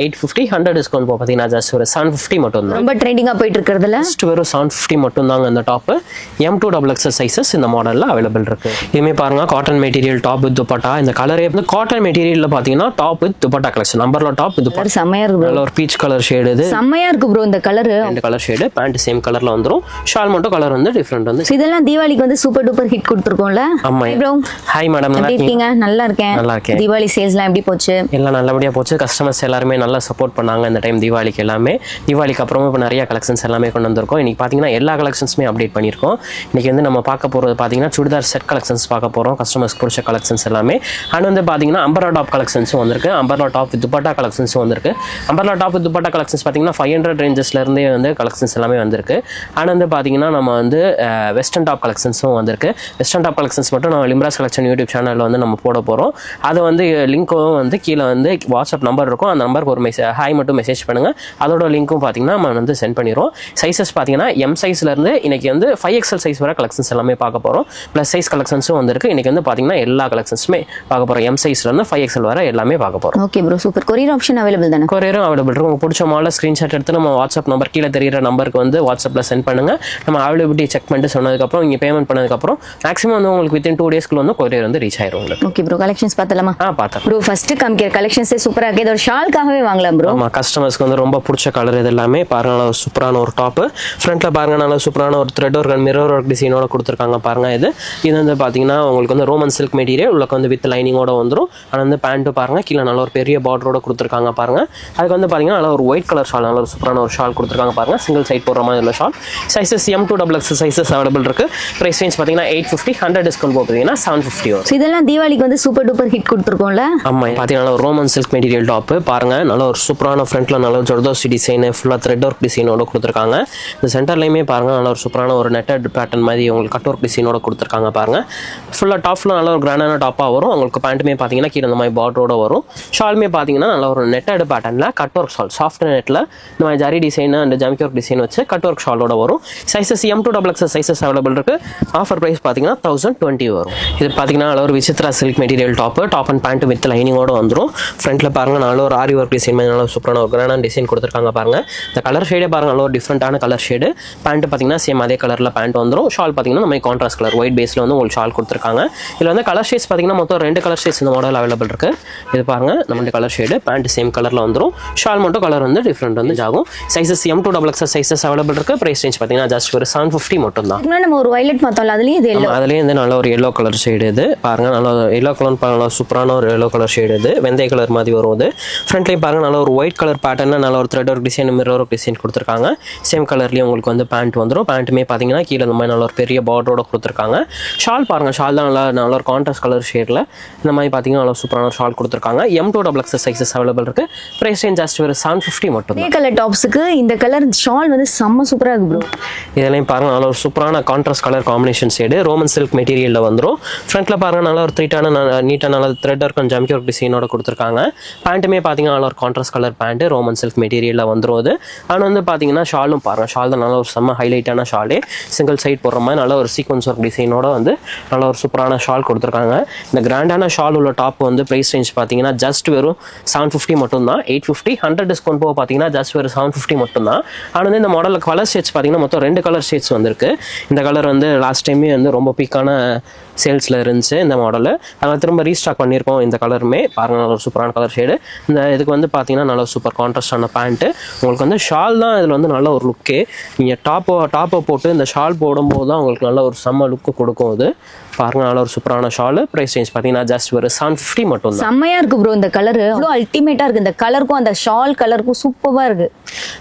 850 100 discount பார்த்தீங்கன்னா just ஒரு 750 மட்டும் தான். ரொம்ப ட்ரெண்டிங்கா போயிட்டு இருக்கிறதுல ஜஸ்ட் வெறும் 750 மட்டும் தாங்க இந்த டாப். M2XXL சைஸஸ் இந்த மாடல்ல அவைலபிள் இருக்கு. இதுமே பாருங்க cotton material top with dupatta. இந்த கலரே வந்து காட்டன் மெட்டீரியல்ல பாத்தீங்கன்னா டாப் வித் துப்பட்டா கலெக்ஷன். நம்பர்ல டாப் வித் துப்பட்டா செமையா இருக்கு நல்ல ஒரு பீச் கலர் ஷேட். இது செமையா இருக்கு ப்ரோ. இந்த கலர் ரெண்டு கலர் ஷேட். பேண்ட் சேம் கலர்ல வந்துரும். ஷால் மட்டும் கலர் வந்து டிஃபரெண்ட் வந்து. இதெல்லாம் தீபாவளிக்கு வந்து சூப்பர் டூப்பர் ஹிட் கொடுத்துருக்கோம்ல. ஆமா ப்ரோ. ஹாய் மேடம், நல்லா இருக்கீங்க? நல்லா இருக்கேன். நல்லா இருக்கேன். தீபாவளி சேல்ஸ்லாம் எப்படி போச்சு? எல்லாம் நல்லபடியா போச்சு. கஸ்டமர்ஸ் எல்லாரும் நல்லா சப்போர்ட் பண்ணாங்க இந்த டைம் தீபாவளிக்கு. எல்லாமே தீபாவளிக்கு அப்புறமா இப்போ நிறைய கலெக்ஷன்ஸ் எல்லாமே கொண்டு வந்திருக்கோம். இன்னைக்கு பாத்தீங்கன்னா எல்லா கலெக்ஷன்ஸுமே அப்டேட் பண்ணியிருக்கோம். இன்னைக்கு வந்து நம்ம பார்க்க போறது பாத்தீங்கன்னா சுடிதார் செட் கலெக்ஷன்ஸ் பார்க்க போறோம். கஸ்டமர்ஸ் பிடிச்ச கலெக்ஷன்ஸ் எல்லாமே. அண்ட் வந்து பாத்தீங்கன்னா அம்பர்லா டாப் கலெக்ஷன்ஸும் வந்திருக்கு. அம்பர்லா டாப் வித் துப்பட்டா கலெக்ஷன்ஸும் வந்திருக்கு. Umbrella top with dupatta collections பாத்தீங்கன்னா 500 ரேஞ்சஸ்ல இருந்தே வந்து கலெக்ஷன்ஸ் எல்லாமே வந்திருக்கு. அண்ட் வந்து பாத்தீங்கன்னா நம்ம வந்து வெஸ்டர்ன் டாப் கலெக்ஷன்ஸும் வந்திருக்கு. வெஸ்டர்ன் டாப் கலெக்ஷன்ஸ் மட்டும் நம்ம லிம்ராஸ் கலெக்ஷன் யூடியூப் சேனல்ல வந்து நம்ம போட போறோம். அது வந்து லிங்க்கும் வந்து கீழே வந்து வாட்ஸ்அப் நம்பர் இருக்கும். அந்த நம்பருக்கு ஒரு ஹாய் மட்டும் மெசேஜ் பண்ணுங்க. அதோட லிங்க்கும் பாத்தீங்கன்னா நம்ம வந்து சென்ட் பண்ணிடுவோம். சைஸஸ் பாத்தீங்கன்னா எம் சைஸ்ல இருந்து இன்னைக்கு வந்து 5XL சைஸ் வரை கலெக்ஷன்ஸ் எல்லாமே பார்க்க போறோம். பிளஸ் சைஸ் கலெக்ஷன்ஸும் வந்திருக்கு. இன்னைக்கு வந்து பாத்தீங்கன்னா எல்லா கலெக்ஷன்ஸுமே பார்க்க போறோம். எம் சைஸ்ல இருந்து 5XL வரை எல்லாமே பார்க்க போறோம். Okay bro, super. Courier option available தானே? கொரியரும் அவைலபிள் இருக்கும். உங்களுக்கு பிடிச்ச மாடல் ஸ்கிரீன்ஷாட் எடுத்து நம்ம வாட்ஸ்அப் நம்பர் கீழே தெரியுற நம்பருக்கு வந்து வாட்ஸ்அப்ல சென்ட் பண்ணுங்க. நம்ம அவைலபிலிட்டி செக் பண்ணிட்டு சொன்னதுக்கப்புறம் நீங்க பேமெண்ட் பண்ணதுக்கப்புறம் மேக்ஸிமம் வந்து உங்களுக்கு வித்தின் 2 டேஸ்க்குள்ள வந்து கொரியர் வந்து ரீச் ஆயிரும் உங்களுக்கு. ஓகே ப்ரோ, கலெக்ஷன்ஸ் பார்த்தலாமா? பார்த்தேன் ப்ரோ. ஃபர்ஸ்ட் காமிக்கிற கலெக்ஷன்ஸே சூப்பரா இருக்கு. இது ஒரு ஷால்காகவே வாங்கலாம் ப்ரோ. ஆமா, கஸ்டமர்ஸ்க்கு வந்து ரொம்ப பிடிச்ச கலர் இது எல்லாமே. பாருங்க நல்ல சூப்பரான ஒரு டாப். ஃப்ரண்ட்ல பாருங்க நல்ல சூப்பரான ஒரு thread work and mirror work டிசைனோட கொடுத்துருக்காங்க. பாருங்க இது வந்து பாத்தீங்கன்னா உங்களுக்கு வந்து ரோமன் சில்க் மெட்டீரியல் உங்களுக்கு வந்து வித் லைனிங்கோட வந்துடும். ஆனால் வந்து பேண்ட் பாருங்க கீழே நல்ல ஒரு பெரிய பார்டரோட கொடுத்துருக்காங்க. பாருங்க அதுக்கு வந்து பாத்தீங்கன்னா நல்ல ஒரு ஒயிட் கலர் ஷால், நல்ல ஒரு சூப்பரான ஒரு ஷால் கொடுத்துருக்காங்க. பாருங்க சிங்கிள் சைட் போடுற மாதிரி உள்ள shawl. Sizes M2XXL sizes available இருக்கு. பிரைஸ் ரேஞ்ச் பாத்தீங்கன்னா 850, 100 டிஸ்கவுண்ட் போட்டீங்கன்னா 750 வரும். இதெல்லாம் தீபாவளிக்கு வந்து சூப்பர் டூப்பர் ஹிட் கொடுத்துருக்கோம்ல. ஆமா, பாத்தீங்கன்னா ஒரு ரோமன் சில்க் மெட்டீரியல் டாப். பாருங்க நல்ல ஒரு சூப்பரான ஃப்ரண்ட்ல நல்ல ஜர்தோசி டிசைன் ஃபுல்லா த்ரெட் ஒர்க் டிசைனோட கொடுத்துருக்காங்க. இந்த சென்டர்லையுமே பாருங்க நல்ல ஒரு சூப்பரான ஒரு நெட்டட் பேட்டர்ன் மாதிரி உங்களுக்கு கட் ஒர்க் டிசைனோட கொடுத்துருக்காங்க. பாருங்க ஃபுல்லா டாப்ல நல்ல ஒரு கிராண்டான டாப்பா வரும். உங்களுக்கு பேண்ட்டுமே பாத்தீங்கன்னா கீழே இந்த மாதிரி பார்டரோட வரும். ஷாலுமே பாத்தீங்கன்னா நல்ல ஒரு நெட்டட் பேட்டர்ன்ல கட் ஒர்க் ஷால், சாஃப்ட் நெட்ல இந்த மாதிரி ஜரி டிசைன் அண்ட் ஜாமிக்கி ஒர்க் டிசைன் வச்சு கட் ஒர்க் ஷாலோட வரும். சைஸஸ் M2XXL சைஸஸ் அவைலபிள் இருக்கு. ஆஃபர் பிரைஸ் பாத்தீங்கன்னா 1020 வரும். இது பாத்தீங்கன்னா நல்ல ஒரு Vichitra silk material top and pant with லைனிங்கோட வந்துடும். ஃப்ரண்ட்ல பாருங்க நல்ல ஒரு ஆரி ஒர்க் டிசைன் மாதிரி நல்ல சூப்பரான ஒரு கிராண்டான டிசைன் கொடுத்துருக்காங்க. பாருங்க இந்த கலர் ஷேடே பாருங்க நல்ல ஒரு டிஃப்ரெண்டான கலர் ஷேடு. பேண்ட் பாத்தீங்கன்னா சேம் அதே கலர்ல பேண்ட் வந்துடும். ஷால் பாத்தீங்கன்னா நம்ம கான்ட்ராஸ்ட் கலர் ஒயிட் பேஸ்ல வந்து உங்களுக்கு ஷால் கொடுத்துருக்காங்க. இதுல வந்து கலர் ஷேட்ஸ் பாத்தீங்கன்னா மொத்தம் 2 கலர் ஷேட்ஸ் இந்த மாடல் அவைலபிள் இருக்கு. இது பாருங்க நம்ம கலர் ஷேடு, பேண்ட் சேம் கலர்ல வந்துடும். ஷால் மட்டும் கலர் வந்து டிஃப்ரெண்ட் வந்து ஆகும். சைஸஸ் M2XXL சைஸஸ் அவைலபிள் இருக்கு. பிரைஸ் ரேஞ்ச் பாத்தீங்கன்னா ஜஸ்ட் ஒரு 750 மட்டும் தான். நம்ம ஒரு வயலட் பார்த்தோம்ல, அதுலயும் இது எல்லோ, அதுலயும் வந்து நல்ல ஒரு எல்லோ கலர் ஷேடு. இது பாருங்க நல்ல எல்லோ கலர் பாருங்க சூப்பரான ஒரு எல்லோ கலர் ஷேடு. இது வெந்தய கலர் மாதிரி வரும். இது ஃப்ரண்ட்லயும் பாருங்க நல்ல ஒரு ஒயிட் கலர் பேட்டர்ன்ல நல்ல ஒரு thread work design mirror work design கொடுத்துருக்காங்க. சேம் கலர்லயும் உங்களுக்கு வந்து பேண்ட் வந்துடும். பேண்ட்டுமே பாத்தீங்கன்னா கீழே இந்த மாதிரி நல்ல ஒரு பெரிய பார்டரோட கொடுத்துருக்காங்க. ஷால் பாருங்க ஷால் தான் நல்ல ஒரு கான்ட்ராஸ்ட் கலர் ஷேட்ல இந்த மாதிரி பாத்தீங்கன்னா நல்ல சூப்பரான ஒரு ஷால் கொடுத்துருக்காங்க. M2XXL சைஸஸ் அவைலபிள் இருக்கு. பிரைஸ் ரேஞ்ச் ஜஸ்ட் ஒரு 750 மட்டும். இந்த கலர் டாப்ஸ்க்கு இந்த கலர் ஷால் வந்து செம்ம சூப்பரா இருக்கு ப்ரோ. இதெல்லாம் பாருங்க நல்ல ஒரு சூப்பரான contrast colour combination shade roman silk மெட்டீரியல்ல வந்துடும். ஃப்ரண்ட்ல பாருங்க நல்ல ஒரு நீட்டான நல்ல த்ரெட் ஒர்க் அண்ட் ஜாமிக்கி ஒர்க் டிசைனோட கொடுத்துருக்காங்க. பேண்ட்டுமே பாத்தீங்கன்னா நல்ல ஒரு contrast colour pant roman silk மெட்டீரியல்ல வந்துடும். அது ஆனால் வந்து பாத்தீங்கன்னா ஷாலும் பாருங்க ஷால் தான் நல்ல ஒரு செம்ம ஹைலைட்டான ஷாலே. சிங்கிள் சைட் போடுற மாதிரி நல்ல ஒரு சீக்வன்ஸ் ஒர்க் டிசைனோட வந்து நல்ல ஒரு சூப்பரான ஷால் கொடுத்துருக்காங்க. இந்த கிராண்டான ஷால் உள்ள டாப் வந்து பிரைஸ் ரேஞ்ச் பாத்தீங்கன்னா ஜஸ்ட் வெறும் 750 மட்டும் தான். 850, 100 டிஸ்கவுண்ட் போக பாத்தீங்கன்னா ஜஸ்ட் வெறும் 750 மட்டும் தான். ஆனால் வந்து இந்த மாடல் கலர் ஷேட்ஸ் பாத்தீங்கன்னா மொத்தம் 2 கலர் ஷேட்ஸ் வந்திருக்கு. இந்த கலர் வந்து லாஸ்ட் டைமே வந்து ரொம்ப பீக்கான சேல்ஸ்ல இருந்துச்சு இந்த மாடல். அதனால திரும்ப ரீஸ்டாக் பண்ணியிருக்கோம். இந்த கலருமே பாருங்க நல்ல ஒரு சூப்பரான கலர் ஷேடு. இந்த இதுக்கு வந்து பாத்தீங்கன்னா நல்ல சூப்பர் கான்ட்ராஸ்டான பேண்ட். உங்களுக்கு வந்து ஷால் தான் இதுல வந்து நல்ல ஒரு லுக்கே. நீங்க டாப்பை போட்டு இந்த ஷால் போடும்போது தான் உங்களுக்கு நல்ல ஒரு செம்ம லுக்கு கொடுக்கும். இது பாருங்க நல்ல ஒரு சூப்பரான ஷால். பிரைஸ் ரேஞ்ச் பாத்தீங்கன்னா ஜஸ்ட் ஒரு 750 மட்டும் தான். செம்மையா இருக்கு ப்ரோ. இந்த கலர் அவ்வளோ அல்டிமேட்டா இருக்கு. இந்த கலருக்கும் அந்த ஷால் கலருக்கும் சூப்பரா இருக்கு.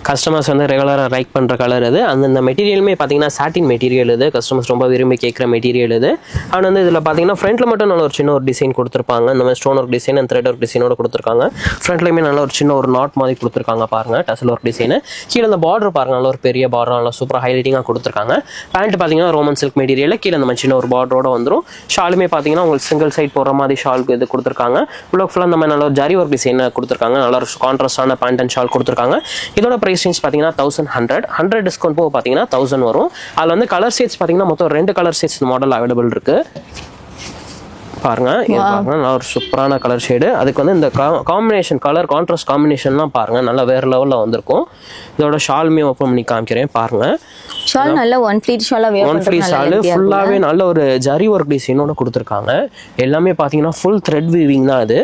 கஸ்டமர்ஸ் வந்து ரெகுலரா லைக் பண்ற கலர் இது. அந்த மெட்டீரியலுமே பாத்தீங்கன்னா சாட்டின் மெட்டீரியல். இது கஸ்டமர்ஸ் ரொம்ப விரும்பி கேட்குற மெட்டீரியல் இது. ஆனால் வந்து இதுல பாத்தீங்கன்னா ஃப்ரண்ட்ல மட்டும் நல்ல ஒரு சின்ன ஒரு டிசைன் கொடுத்துருப்பாங்க. இந்த மாதிரி stone work design and thread work டிசைனோட கொடுத்துருக்காங்க. ஃப்ரண்ட்லயுமே நல்ல ஒரு சின்ன ஒரு நாட் மாதிரி கொடுத்துருக்காங்க. பாருங்க டசல் ஒர்க் டிசைன். கீழே அந்த பார்டர் பாருங்க நல்ல ஒரு பெரிய பார்டர் நல்லா சூப்பர் ஹைலைட்டிங்கா கொடுத்துருக்காங்க. பேண்ட் பாத்தீங்கன்னா ரோமன் சில்க் மெட்டீரியல் கீழே இந்த மாதிரி சின்ன ஒரு பார்டரோட வந்துடும். ஷாலுமே பாத்தீங்கன்னா உங்களுக்கு சிங்கிள் சைட் போடுற மாதிரி ஷாலுக்கு இது கொடுத்துருக்காங்க. உள்ள ஃபுல்லா இந்த மாதிரி நல்ல ஒரு ஜரி ஒர்க் டிசைன் கொடுத்துருக்காங்க. நல்ல ஒரு கான்ட்ராஸ்டான பேண்ட் அண்ட் ஷால் கொடுத்துருக்காங்க. இதோட பிரைஸ் ரேஞ்ச் பாத்தீங்கன்னா 1100, 100 டிஸ்கவுண்ட் போக பாத்தீங்கன்னா 1000 வரும். அதுல வந்து கலர் ஷேட்ஸ் பாத்தீங்கன்னா மொத்தம் 2 கலர் ஷேட்ஸ் மாடல் அவைலபிள் இருக்கு. பாருங்க இது பாருங்க நல்ல ஒரு சூப்பரான கலர் ஷேடு. அதுக்கு வந்து இந்த காம்பினேஷன் கலர் கான்ட்ராஸ்ட் காம்பினேஷன்லாம் பாருங்க நல்லா வேற லெவல்ல வந்திருக்கும். இதோட ஷாலுமே ஓப்பன் பண்ணி காமிக்கிறேன் பாருங்க. ஷால் நல்ல ஒன் ஃப்ளீட் ஷாலா வேர் ஒன் ஃப்ளீட் ஷால் ஃபுல்லாவே நல்ல ஒரு ஜரி ஒர்க் டிசைனோட கொடுத்துருக்காங்க. எல்லாமே பாத்தீங்கன்னா ஃபுல் த்ரெட் வீவிங் தான் இது.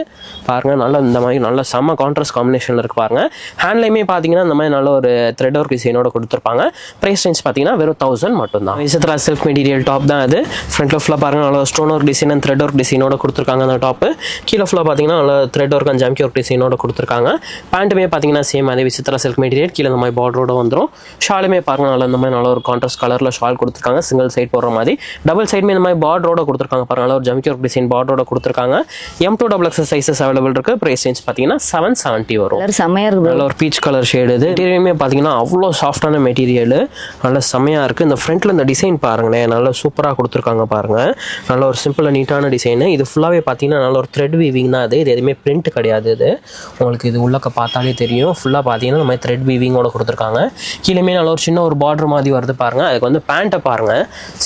பாருங்க நல்ல இந்த மாதிரி நல்ல செம்ம கான்ட்ராஸ்ட் காம்பினேஷன்ல இருக்கு பாருங்க. ஹேண்ட்லையுமே பாத்தீங்கன்னா இந்த மாதிரி நல்ல ஒரு த்ரெட் ஒர்க் டிசைனோட கொடுத்துருப்பாங்க. பிரைஸ் ரேஞ்ச் பாத்தீங்கன்னா வெறும் 1000 மட்டும் தான். விசித்ரா சில்க் மெட்டீரியல் டாப் தான் இது. ஃப்ரண்ட்ல ஃபுல்லா பாருங்க நல்ல stone work design and thread work டிசைனோட கொடுத்துருக்காங்க அந்த டாப். கீழே ஃபுல்லா பாத்தீங்கன்னா நல்ல த்ரெட் ஒர்க் அண்ட் ஜம்கி ஒர்க் டிசைனோட கொடுத்துருக்காங்க. பேண்ட்டுமே பாத்தீங்கன்னா சேம் அதே விசித்ரா சில்க் மெட்டீரியல் கீழே இந்த மாதிரி பார்டரோட வந்துடும். ஷாலுமே பாருங்க நல்ல இந்த மாதிரி நல்ல ஒரு கான்ட்ராஸ்ட் கலர்ல ஷால் கொடுத்துருக்காங்க. சிங்கிள் சைட் போடுற மாதிரி டபுள் சைடுமே இந்த மாதிரி பார்டரோட கொடுத்துருக்காங்க பாருங்க. நல்ல ஒரு ஜம்கி ஒர்க் டிசைன் பார்டரோட கொடுத்துருக்காங்க. M2XX சைஸஸ் அவைலபிள் இருக்கு. பிரைஸ் ரேஞ்ச் பாத்தீங்கன்னா 770 வரும். செமையா இருக்கு. நல்ல ஒரு பீச் கலர் ஷேடு இது. மெட்டீரியலுமே பாத்தீங்கன்னா அவ்வளோ சாஃப்டான மெட்டீரியல் நல்ல செமையா இருக்கு. இந்த ஃப்ரண்ட்ல இந்த டிசைன் பாருங்களேன் நல்ல சூப்பரா கொடுத்துருக்காங்க பாருங்க. நல்ல ஒரு சிம்பிள் நீட்டான டிசைன். இது ஃபுல்லாவே பாத்தீங்கன்னா நல்ல ஒரு த்ரெட் வீவிங் தான் இது. இது எதுவுமே பிரிண்ட் கிடையாது. இது உங்களுக்கு இது உள்ளக்க பார்த்தாலே தெரியும். ஃபுல்லா பாத்தீங்கன்னா இந்த மாதிரி த்ரெட் வீவிங்கோட கொடுத்துருக்காங்க. கீழேயுமே நல்ல ஒரு சின்ன ஒரு பார்டர் மாதிரி வருது பாருங்க. அதுக்கு வந்து பேண்ட்டை பாருங்க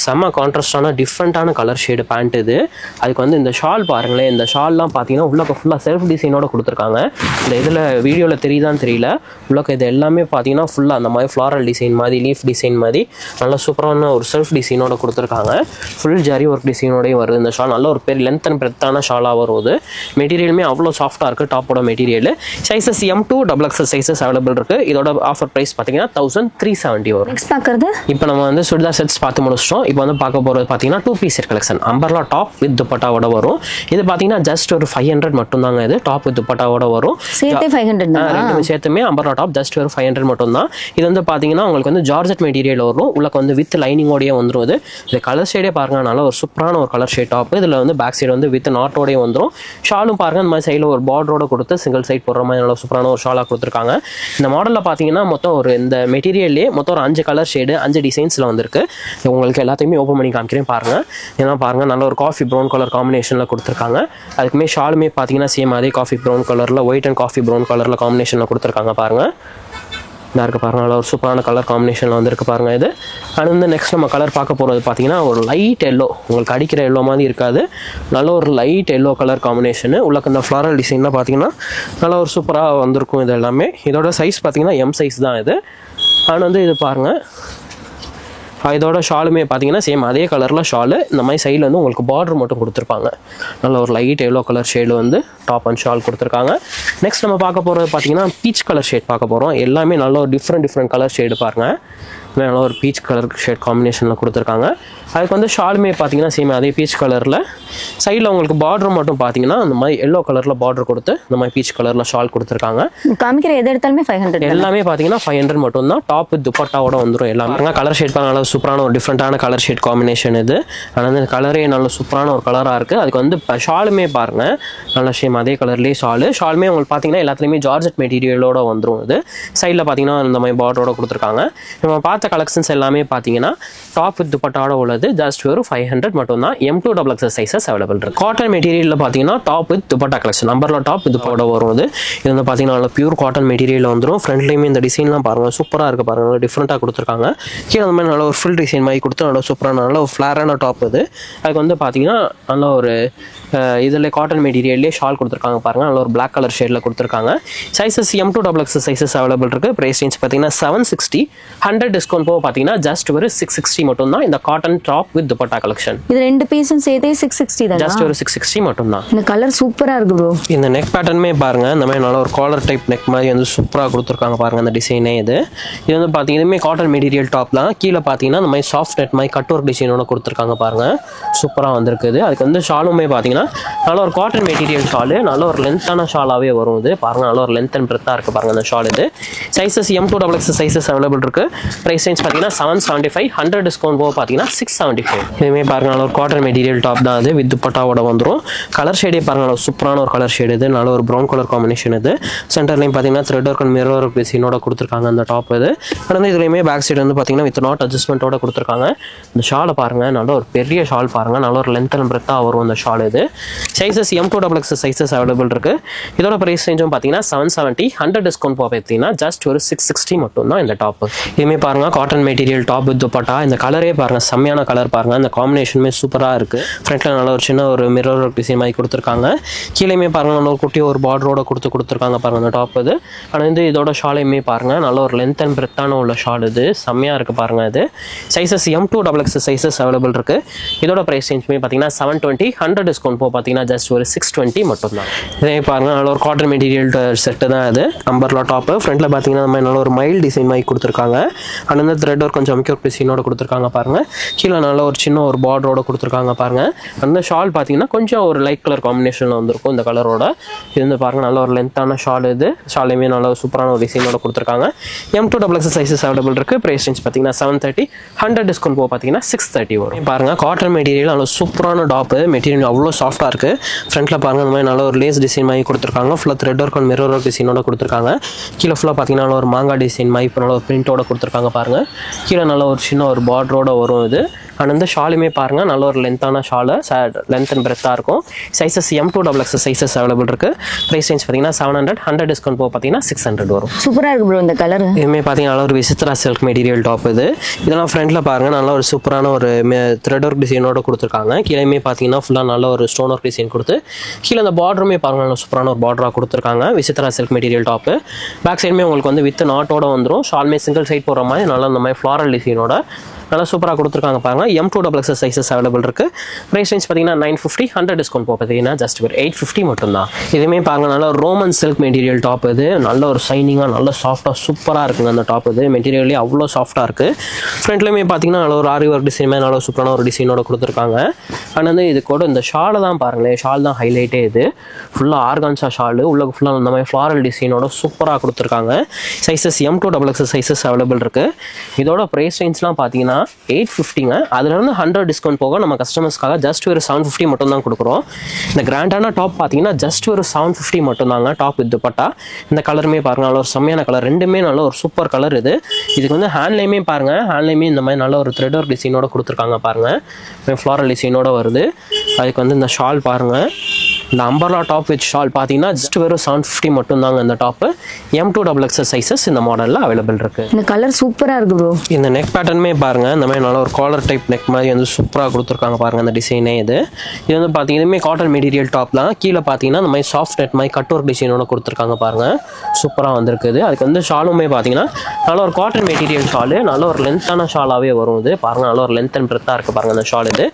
செம்ம கான்ட்ராஸ்டான டிஃப்ரெண்டான கலர் ஷேடு பேண்ட் இது. அதுக்கு வந்து இந்த ஷால் பாருங்களேன். இந்த ஷால்லாம் பார்த்தீங்கன்னா உள்ளக்க ஃபுல்லாக செல்ஃப் டிசைனோட கொடுத்துருக்காங்க. இந்த இதில் வீடியோவில் தெரியுதான்னு தெரியல. உள்ளக்க இது எல்லாமே பார்த்தீங்கன்னா ஃபுல்லாக அந்த மாதிரி ஃப்ளாரல் டிசைன் மாதிரி லீஃப் டிசைன் மாதிரி நல்ல சூப்பரான ஒரு செல்ஃப் டிசைனோட கொடுத்துருக்காங்க. ஃபுல் ஜரி ஒர்க் டிசைனோடய வருது இந்த ஷால். நல்ல ஒரு பெரிய லென்த் அண்ட் பிரெத்தான ஷாலாக வருது. மெட்டீரியலுமே அவ்வளோ சாஃப்டாக இருக்குது டாப்போட material. Sizes M2XX sizes available இருக்குது. இதோட ஆஃபர் ப்ரைஸ் பார்த்தீங்கன்னா 1370 வரும். நெக்ஸ்ட் பார்க்கறது இப்போ நம்ம வந்து சுடிதார் செட்ஸ் பார்த்து முடிச்சிட்டோம். இப்போ வந்து பார்க்க போகிறது பார்த்தீங்கன்னா 2 piece set collection. Umbrella top with துப்பட்டாவோட வரும். இது பார்த்தீங்கன்னா ஜஸ்ட் ஒரு 500 மட்டும் தாங்க. இது டாப் வித் துப்பட்டாவோட வரும். சேர்த்தே 500 தான். ரெண்டு சேர்த்துமே அம்பர்லா டாப் ஜஸ்ட் ஒரு 500 மட்டும் தான். இது வந்து பார்த்தீங்கன்னா உங்களுக்கு வந்து ஜார்ஜெட் மெட்டீரியல் வரும். உள்ளக்கு வந்து வித் லைனிங்கோடய வந்துடும். இது கலர் ஷேடே பாருங்க நல்ல ஒரு சூப்பரான ஒரு கலர் ஷேட் டாப். இதில் வந்து பேக் சைடு வந்து வித் நாட்டோடய வந்துடும். ஷாலும் பாருங்க இந்த மாதிரி சைடில் ஒரு பார்டரோட கொடுத்து சிங்கிள் சைட் போடுற மாதிரி நல்ல சூப்பரான ஒரு ஷாலாக கொடுத்துருக்காங்க. இந்த மாடலில் பார்த்தீங்கன்னா மொத்தம் ஒரு இந்த மெட்டீரியல்லே மொத்தம் ஒரு 5 கலர் ஷேடு 5 டிசைன்ஸில் வந்திருக்கு. உங்களுக்கு எல்லாத்தையுமே ஓப்பன் பண்ணி காமிக்கிறேன் பாருங்க. ஏன்னா பாருங்க நல்ல ஒரு காஃபி ப்ரௌன் கலர் காம்பினேஷனில் கொடுத்துருக்காங்க. அதுக்குமே ஷாலுமே பார்த்தீங்கன்னா சேம் அதே காஃபி ப்ரௌன் கலரில் ஒயிட் அண்ட் காஃபி ப்ரௌன் கலரில் காம்பினேஷனில் கொடுத்துருக்காங்க பாருங்க. இதாக இருக்குது பாருங்கள் நல்ல ஒரு சூப்பரான கலர் காம்பினேஷனில் வந்துருக்கு பாருங்கள் இது. அண்ட் வந்து நெக்ஸ்ட் நம்ம கலர் பார்க்க போகிறது பார்த்தீங்கன்னா ஒரு லைட் எல்லோ. உங்களுக்கு அடிக்கிற எல்லோ மாதிரி இருக்காது. நல்ல ஒரு லைட் எல்லோ கலர் காம்பினேஷனு. உள்ளக்கு இந்த ஃப்ளாரல் டிசைன்லாம் பார்த்தீங்கன்னா நல்ல ஒரு சூப்பராக வந்திருக்கும். இது எல்லாமே இதோட சைஸ் பார்த்தீங்கன்னா M சைஸ் தான் இது. அண்ட் வந்து இது பாருங்கள் இதோட ஷாலுமே பார்த்தீங்கன்னா சேம் அதே கலரில் ஷாலு. இந்த மாதிரி சைடில் வந்து உங்களுக்கு பார்டர் மட்டும் கொடுத்துருப்பாங்க. நல்ல ஒரு லைட் எல்லோ கலர் ஷேடு வந்து டாப் அண்ட் ஷால் கொடுத்துருக்காங்க. நெக்ஸ்ட் நம்ம பார்க்க போகிறது பார்த்தீங்கன்னா பீச் கலர் ஷேட் பார்க்க போகிறோம். எல்லாமே நல்ல ஒரு டிஃப்ரெண்ட் கலர் ஷேடு பாருங்கள். நல்ல ஒரு பீச் கலர் ஷேட் காம்பினேஷனில் கொடுத்துருக்காங்க. அதுக்கு வந்து ஷாலுமே பார்த்தீங்கன்னா சேம் அதே பீச் கலரில் சைடில் உங்களுக்கு பார்டர் மட்டும் பார்த்தீங்கன்னா அந்த மாதிரி எல்லோ கலரில் பார்டர் கொடுத்து இந்த மாதிரி பீச் கலரில் ஷால் கொடுத்துருக்காங்க. காமிக்கிற எது எடுத்தாலுமே 500. எல்லாமே பார்த்தீங்கன்னா 500 மட்டும் தான். டாப் வித் துப்பட்டாவோட வந்துடும் எல்லாமே. கலர் ஷேட் பாருங்க நல்ல சூப்பரான ஒரு டிஃப்ரெண்டான கலர் ஷேட் காம்பினேஷன் இது. ஆனால் இந்த கலரே நல்ல சூப்பரான ஒரு கலராக இருக்குது. அதுக்கு வந்து ஷாலுமே பாருங்கள் நல்ல சேம் அதே கலர்லேயே ஷாலுமே உங்களுக்கு பார்த்தீங்கன்னா எல்லாத்துலேயுமே ஜார்ஜெட் மெட்டீரியலோட வந்துடும். இது சைடில் பார்த்தீங்கன்னா இந்த மாதிரி பார்டரோட கொடுத்துருக்காங்க. நம்ம பார்த்த கலெக்ஷன்ஸ் எல்லாமே பார்த்தீங்கன்னா டாப் வித் துப்பட்டாவோட உள்ளது. ஜஸ்ட் ஒரு 500 மட்டும் தான். M2XX சைஸஸ் அவைலபிள் இருக்கு. காட்டன் மெட்டீரியலில் பார்த்தீங்கன்னா டாப் வித் துப்பட்டா கலெக்ஷன் நம்பர்ல டாப் வித் துப்பட்டா வரும். இது வந்து பார்த்தீங்கன்னா நல்ல பியூர் காட்டன் மெட்டீரியல் வந்துடும். ஃப்ரண்ட்லேயுமே இந்த டிசைன்லாம் பாருங்கள் சூப்பராக இருக்குது பாருங்கள். நல்ல டிஃப்ரெண்ட்டாக கொடுத்துருக்காங்க. கீழே அந்த மாதிரி நல்ல ஒரு ஃபுல் டிசைன் மாதிரி கொடுத்து நல்ல சூப்பரான நல்ல ஒரு ஃப்ளாரான டாப் இது. அதுக்கு வந்து பார்த்தீங்கன்னா நல்ல ஒரு இதில் காட்டன் மெட்டீரியல்லே ஷால் கொடுத்துருக்காங்க பாருங்கள். நல்ல ஒரு பிளாக் கலர் ஷேடில் கொடுத்துருக்காங்க. சைஸஸ் M2XX சைஸஸ் அவைலபிள் இருக்குது. ப்ரைஸ் ரேஞ்ச் பார்த்தீங்கன்னா 760. 100 டிஸ்கவுண்ட் போக பார்த்தீங்கன்னா ஜஸ்ட் ஒரு 660 மட்டும் தான். இந்த cotton top with dupatta collection. இது ரெண்டு பீஸும் சேர்த்தே 660 தான். ஜஸ்ட் ஒரு 660 மட்டும் தான். இந்த கலர் சூப்பரா இருக்கு ப்ரோ. இந்த நெக் பேட்டர்னுமே பாருங்க இந்த மாதிரி நல்ல ஒரு காலர் டைப் நெக் மாதிரி வந்து சூப்பராக கொடுத்துருக்காங்க பாருங்க. அந்த டிசைனே இது வந்து பார்த்தீங்கன்னா இதுவுமே காட்டன் மெட்டீரியல் டாப் தான். கீழே பார்த்தீங்கன்னா இந்த மாதிரி சாஃப்ட் நெட் மாதிரி கட் ஒர்க் டிசைனோட கொடுத்துருக்காங்க பாருங்க. சூப்பராக வந்திருக்குது. அதுக்கு வந்து ஷாலுமே பார்த்தீங்கன்னா நல்ல ஒரு காட்டன் மெட்டீரியல் ஷாலு. நல்ல ஒரு லென்த்தான ஷாலாகவே வரும். இது பாருங்க நல்ல ஒரு லென்த் அண்ட் பிரெத்தாக இருக்குது பாருங்க அந்த ஷால். இது சைஸஸ் M2XX சைஸஸ் அவைலபிள் இருக்கு. ப்ரைஸ் ரேஞ்ச் பார்த்தீங்கன்னா 775. 100 டிஸ்கவுண்ட் போக பார்த்தீங்கன்னா 675. இதுவுமே பாருங்க நல்ல ஒரு காட்டன் மெட்டீரியல் டாப் தான். அது வித் துப்பட்டாவோட வந்துடும். கலர் ஷேடே பாருங்க நல்ல சூப்பரான ஒரு கலர் ஷேடு. இது நல்ல ஒரு ப்ரௌன் கலர் காம்பினேஷன். இது சென்டர்லையும் பார்த்தீங்கன்னா thread work and mirror work டிசைனோட கொடுத்துருக்காங்க அந்த டாப். இது வந்து இதுலையுமே பேக் சைடு வந்து பார்த்தீங்கன்னா வித் நாட் அட்ஜஸ்ட்மெண்ட்டோட கொடுத்துருக்காங்க. இந்த ஷாலை பாருங்க நல்ல ஒரு பெரிய ஷால் பாருங்க. நல்ல ஒரு லென்த் அண்ட் பிரெத்தாக வரும் அந்த ஷால். இது சைஸஸ் M2XX சைஸஸ் அவைலபிள் இருக்கு. இதோட பிரைஸ் ரேஞ்சும் பார்த்தீங்கன்னா 770. 100 டிஸ்கவுண்ட் போக பார்த்தீங்கன்னா ஜஸ்ட் ஒரு 660 மட்டும் தான் இந்த டாப். இதுவுமே பாருங்க cotton material top with dupatta. இந்த கலரே பாருங்க செம்மையான கலர் பாருங்கள், அந்த காம்பினேஷனுமே சூப்பராக இருக்குது. ஃப்ரண்ட்டில் நல்ல ஒரு சின்ன ஒரு மிரர் டிசைன் மாதிரி கொடுத்துருக்காங்க. கீழேயுமே பாருங்கள் நல்ல ஒரு குட்டி ஒரு பார்டரோட கொடுத்துருக்காங்க பாருங்கள் அந்த டாப் இது. ஆனால் வந்து இதோட ஷாலையுமே பாருங்கள் நல்ல ஒரு லென்த் அண்ட் பிரெத்தான உள்ள ஷால் இது, செம்மையாக இருக்குது பாருங்கள். இது sizes M2 XXL sizes available இருக்குது. இதோட ப்ரைஸ் ரேஞ்சுமே பார்த்தீங்கன்னா 720, 100 டிஸ்கவுண்ட் போக பார்த்தீங்கன்னா ஜஸ்ட் ஒரு 620 மட்டும் தான். இதே பாருங்கள் நல்ல ஒரு காட்டன் மெட்டீரியல் செட்டு தான் இது. அம்பர்லா டாப்பு ஃப்ரண்ட்டில் பார்த்தீங்கன்னா நம்ம நல்ல ஒரு மைல் டிசைன் மாதிரி கொடுத்துருக்காங்க. அண்ட் வந்து த்ரெட் ஒரு கொஞ்சம் அமிக்கோர் டிசைனோட கொடுத்துருக்காங்க பாருங்கள். கீழே நல்ல ஒரு சின்ன ஒரு பார்டரோட கொடுத்துருக்காங்க பாருங்கள். அந்த ஷால் பார்த்தீங்கன்னா கொஞ்சம் ஒரு லைட் கலர் காம்பினேஷனில் வந்துருக்கும் இந்த கலரோட. இது வந்து பாருங்கள் நல்ல ஒரு லென்த்தான ஷால் இது. ஷாலையுமே நல்ல சூப்பரான ஒரு டிசைனோட கொடுத்துருக்காங்க. M2 XXL சைஸஸ் அவைலபிள் இருக்குது. ப்ரைஸ் ரேஞ்ச் பார்த்தீங்கன்னா 730, 100 டிஸ்கவுண்ட் போக பார்த்தீங்கன்னா 630 வரும். பாருங்கள் காட்டன் மெட்டீரியல் நல்ல சூப்பரான டாப்பு. மெட்டீரியல் அவ்வளோ சாஃப்ட்டாக இருக்குது. ஃப்ரண்ட்டில் பாருங்கள் இந்த மாதிரி நல்ல ஒரு லேஸ் டிசைன் மாதிரி கொடுத்துருக்காங்க. ஃபுல்லாக thread work and mirror work டிசைனோட கொடுத்துருக்காங்க. கீழே ஃபுல்லாக பார்த்தீங்கன்னா ஒரு மாங்காய் டிசைன் மாதிரி இப்போ நல்ல ஒரு பிரிண்டோட கொடுத்துருக்காங்க பாருங்கள். கீழே நல்ல ஒரு சின்ன ஒரு பார்டரோட வரும் இது. அண்ட் வந்து ஷாலுமே பாருங்கள் நல்ல ஒரு லென்த்தான ஷாலு, லென்த் அண்ட் பிரெத்தாக இருக்கும். Sizes M2 XXL sizes available இருக்குது. ப்ரைஸ் ரேஞ்ச் பார்த்தீங்கன்னா 700, 100 டிஸ்கவுண்ட் போக பார்த்தீங்கன்னா 600 வரும். சூப்பராக இருக்குது ப்ரோ இந்த கலர். இதுவுமே பார்த்தீங்கன்னா நல்ல ஒரு விசித்ரா சில்க் மெட்டீரியல் டாப் இது. இதெல்லாம் ஃப்ரண்ட்டில் பாருங்கள் நல்ல ஒரு சூப்பரான ஒரு த்ரெட் ஒர்க் டிசைனோட கொடுத்துருக்காங்க. கீழேயுமே பார்த்தீங்கன்னா ஃபுல்லாக நல்ல ஒரு ஸ்டோன் ஒர்க் டிசைன் கொடுத்து கீழே அந்த பார்டருமே பாருங்கள் நல்ல சூப்பரான ஒரு பார்டராக கொடுத்துருக்காங்க. Vichitra silk material top. Back சைடுமே உங்களுக்கு வந்து வித் நாட்டோட வந்துடும். ஷால்மே சிங்கிள் சைட் போகிற மாதிரி நல்லா இந்த மாதிரி ஃப்ளாரல் டிசைனோட நல்லா சூப்பராக கொடுத்துருக்காங்க பாருங்கள். M2 XXL சைஸஸ் அவைலபிள் இருக்குது. ப்ரைஸ் ரேஞ்ச் பார்த்தீங்கன்னா 950, 100 டிஸ்கவுண்ட் போக பார்த்தீங்கன்னா ஜஸ்ட் ஒரு 850 மட்டும் தான். இதுவுமே பாருங்கள் நல்ல ரோமன் சில்க் மெட்டீரியல் டாப் இது. நல்ல ஒரு ஷைனிங்காக நல்ல சாஃப்டாக சூப்பராக இருக்குங்க அந்த டாப் இது. மெட்டீரியலே அவ்வளோ சாஃப்டாக இருக்குது. ஃப்ரண்ட்லேயுமே பார்த்தீங்கன்னா நல்ல ஒரு ஆரி ஒர்க் டிசைன் மாதிரி நல்ல சூப்பரான ஒரு டிசைனோட கொடுத்துருக்காங்க. ஆனால் வந்து இது கூட இந்த ஷாலை தான் பாருங்களேன், ஷால் தான் ஹைலைட்டே. இது ஃபுல்லாக ஆர்கான்ஸா ஷாலு, உள்ள ஃபுல்லாக இந்த மாதிரி ஃப்ளாரல் டிசைனோட சூப்பராக கொடுத்துருக்காங்க. Sizes M2 XXL sizes available இருக்குது. இதோட ப்ரைஸ் ரேஞ்ச்லாம் பார்த்தீங்கன்னா 850ங்க. அதுலேருந்து 100 டிஸ்கவுண்ட் போக நம்ம கஸ்டமர்ஸ்க்காக ஜஸ்ட் ஒரு 750 மட்டும் தான் கொடுக்குறோம். இந்த கிராண்டான டாப் பார்த்தீங்கன்னா ஜஸ்ட் ஒரு 750 மட்டும் தாங்க. Top with dupatta. இந்த கலருமே பாருங்கள் நல்ல ஒரு செம்மையான கலர், ரெண்டுமே நல்ல ஒரு சூப்பர் கலர் இது. இதுக்கு வந்து ஹேண்ட்லேயுமே பாருங்கள், ஹேண்ட்லேயுமே இந்த மாதிரி நல்ல ஒரு த்ரெட் ஒர்க் டிசைனோட கொடுத்துருக்காங்க பாருங்கள். ஃப்ளாரல் டிசைனோட வருது. அதுக்கு வந்து இந்த ஷால் பாருங்கள், இந்த அம்பர்லா டாப் வித் ஷால் பார்த்தீங்கன்னா ஜஸ்ட் வெறும் 750 மட்டும் தாங்க. இந்த டாப்பு M2 XXL சைஸஸ் இந்த மாடலில் அவைலபிள் இருக்குது. இந்த கலர் சூப்பராக இருக்குது ப்ரோ. இந்த நெக் பேட்டர்னுமே பாருங்கள் இந்த மாதிரி நல்ல ஒரு காலர் டைப் நெக் மாதிரி வந்து சூப்பராக கொடுத்துருக்காங்க பாருங்கள். அந்த டிசைனே இது வந்து பார்த்தீங்கன்னா இதுவுமே காட்டன் மெட்டீரியல் டாப் தான். கீழே பார்த்தீங்கன்னா இந்த மாதிரி சாஃப்ட் நெட் மாதிரி கட் ஒர்க் டிசைனோட கொடுத்துருக்காங்க பாருங்கள். சூப்பராக வந்திருக்குது. அதுக்கு வந்து ஷாலுமே பார்த்தீங்கன்னா நல்ல ஒரு காட்டன் மெட்டீரியல் ஷாலு, நல்ல ஒரு லென்த்தான ஷாலாகவே வரும். இது பாருங்கள் நல்ல ஒரு லென்த் அண்ட் பிரெத்தாக இருக்குது பாருங்கள் அந்த ஷால் இது.